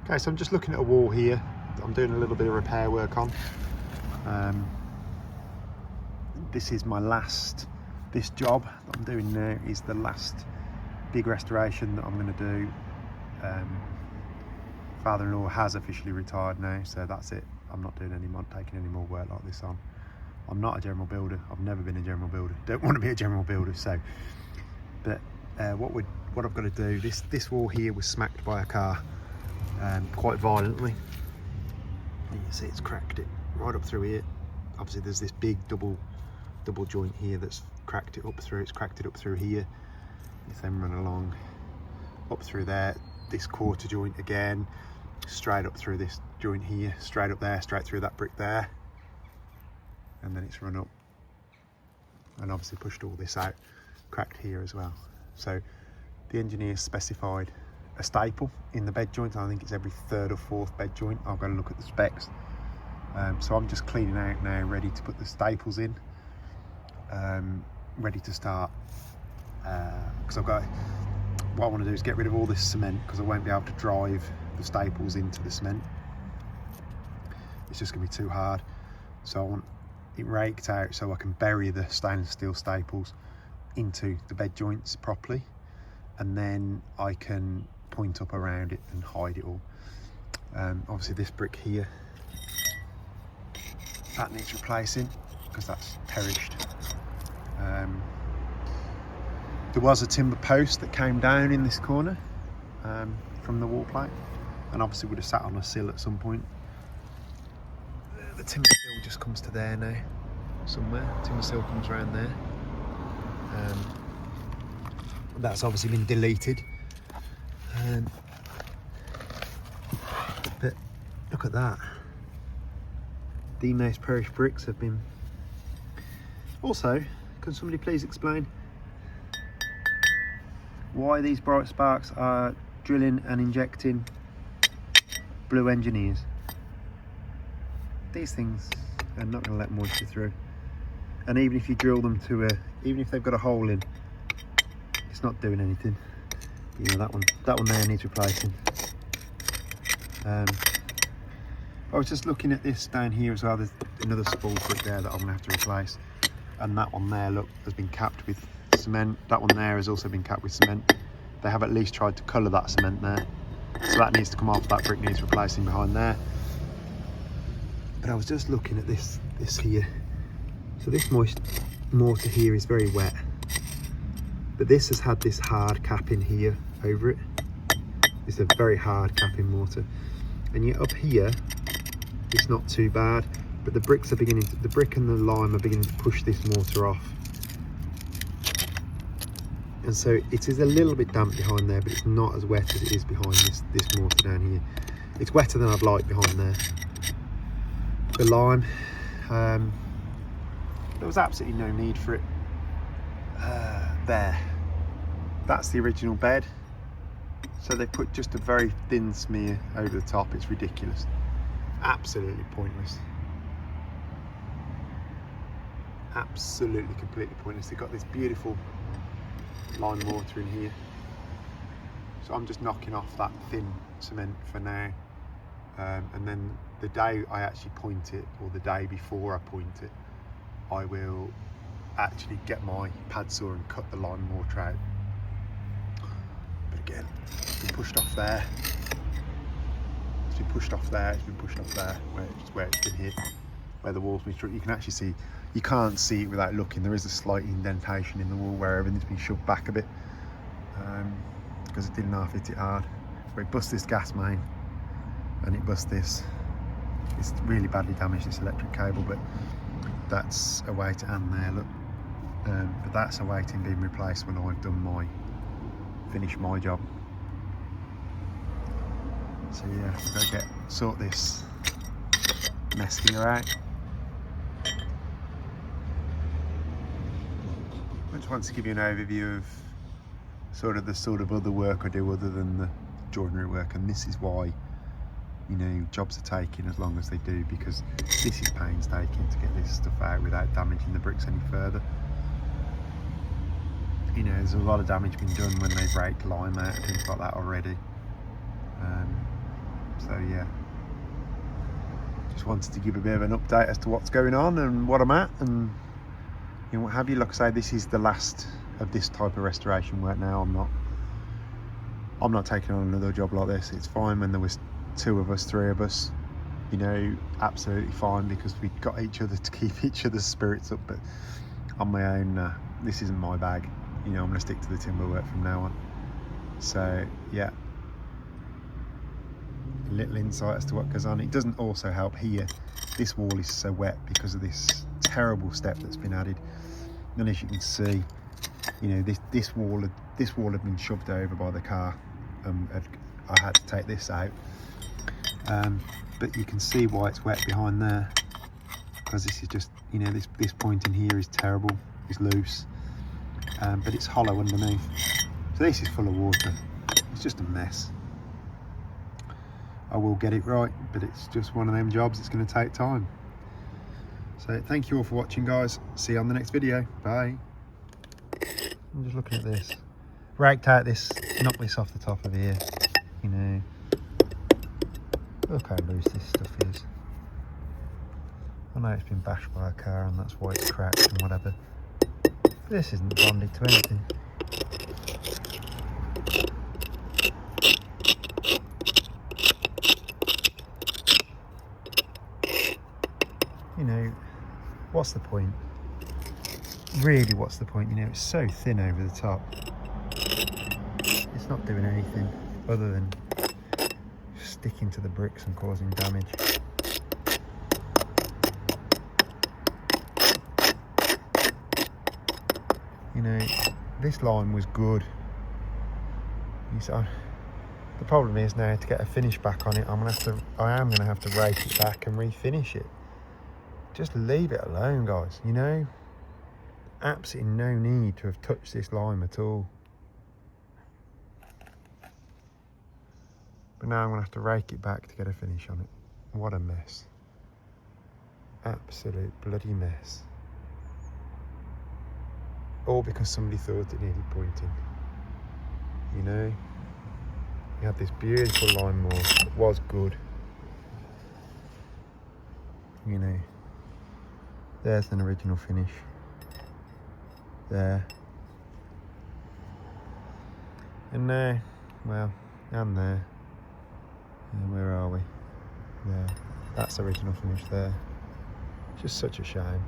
Okay, so I'm just looking at a wall here. I'm doing a little bit of repair work on. This is my last, this job that I'm doing now is the last big restoration that I'm going to do. Father-in-law has officially retired now, so that's it. I'm not doing taking any more work like this on. I'm not a general builder. I've never been a general builder. Don't want to be a general builder. So, but what I've got to do. This wall here was smacked by a car quite violently. You can see it's cracked it right up through here. Obviously, there's this big double joint here that's cracked it up through. It's cracked it up through here. It's then run along up through there. This quarter joint again, straight up through this joint here, straight up there, straight through that brick there, and then it's run up and obviously pushed all this out, cracked here as well. So the engineer specified a staple in the bed joint. I think it's every third or fourth bed joint. I've got to look at the specs. So I'm just cleaning out now, ready to put the staples in, ready to start, because I've got, what I want to do is get rid of all this cement, because I won't be able to drive the staples into the cement. It's just going to be too hard. So I want it raked out so I can bury the stainless steel staples into the bed joints properly, and then I can point up around it and hide it all. Obviously this brick here, that needs replacing because that's perished. There was a timber post that came down in this corner from the wall plate, and obviously would have sat on a sill at some point. The timber sill just comes to there now, somewhere. Timber sill comes around there. That's obviously been deleted. But look at that. The most perished bricks have been. Also, can somebody please explain why these bright sparks are drilling and injecting blue engineers? These things are not going to let moisture through, and even if you drill them to even if they've got a hole in, it's not doing anything. You know, that one there needs replacing. I was just looking at this down here as well. There's another spool brick there that I'm going to have to replace, and that one there, look, has been capped with cement. That one there has also been capped with cement. They have at least tried to colour that cement there, so that needs to come off. That brick needs replacing behind there. But I was just looking at this here. So this moist mortar here is very wet, but this has had this hard capping here over it. It's a very hard capping mortar, and yet up here it's not too bad, but the bricks are beginning to, the brick and the lime are beginning to push this mortar off, and so it is a little bit damp behind there, but it's not as wet as it is behind this mortar down here. It's wetter than I'd like behind there. The lime, there was absolutely no need for it. There, that's the original bed, so they put just a very thin smear over the top. It's ridiculous, absolutely pointless, absolutely completely pointless. They've got this beautiful lime mortar in here, so I'm just knocking off that thin cement for now, and then the day I actually point it, or the day before I point it, I will actually get my pad saw and cut the lime mortar out. But again, it's been pushed off there, it's been pushed off there, it's been pushed off there, where it's been hit, where the wall's been struck. You can actually see, you can't see it without looking, there is a slight indentation in the wall where everything's been shoved back a bit, because it didn't half hit it hard. Where it bust this gas main, and it bust this. It's really badly damaged, this electric cable, but that's awaiting, and there, look, but that's awaiting being replaced when I've done finish my job. So yeah, we've got to sort this mess here out. I just want to give you an overview of the sort of other work I do other than the joinery work, and this is why, you know, jobs are taking as long as they do, because this is painstaking to get this stuff out without damaging the bricks any further. You know, there's a lot of damage been done when they break lime out and things like that already. So yeah, just wanted to give a bit of an update as to what's going on and what I'm at, and you know, what have you. Like I say, this is the last of this type of restoration work now. I'm not taking on another job like this. It's fine when there was 2 of us, 3 of us, you know, absolutely fine, because we got each other to keep each other's spirits up. But on my own, this isn't my bag. You know, I'm gonna stick to the timber work from now on. So yeah, a little insight as to what goes on. It doesn't also help here, this wall is so wet because of this terrible step that's been added. And as you can see, you know, this wall had been shoved over by the car. I had to take this out, but you can see why it's wet behind there, because this is just, you know, this point in here is terrible, it's loose, but it's hollow underneath, so this is full of water. It's just a mess. I will get it right, but it's just one of them jobs. It's going to take time. So thank you all for watching, guys. See you on the next video. Bye. I'm just looking at this. Raked out this, knocked this off the top of here. You know, look how loose this stuff is. I know it's been bashed by a car and that's why it's cracked and whatever. But this isn't bonded to anything. You know, what's the point? Really, what's the point? You know, it's so thin over the top. It's not doing anything other than sticking to the bricks and causing damage. You know, this line was good. So the problem is now, to get a finish back on it, I am gonna have to rake it back and refinish it. Just leave it alone, guys. You know, absolutely no need to have touched this lime at all. But now I'm gonna have to rake it back to get a finish on it. What a mess. Absolute bloody mess. All because somebody thought it needed pointing. You know, you had this beautiful lime wall that was good. You know, there's an original finish. There. And there, well, and there. And where are we? There. That's the original finish there. Just such a shame.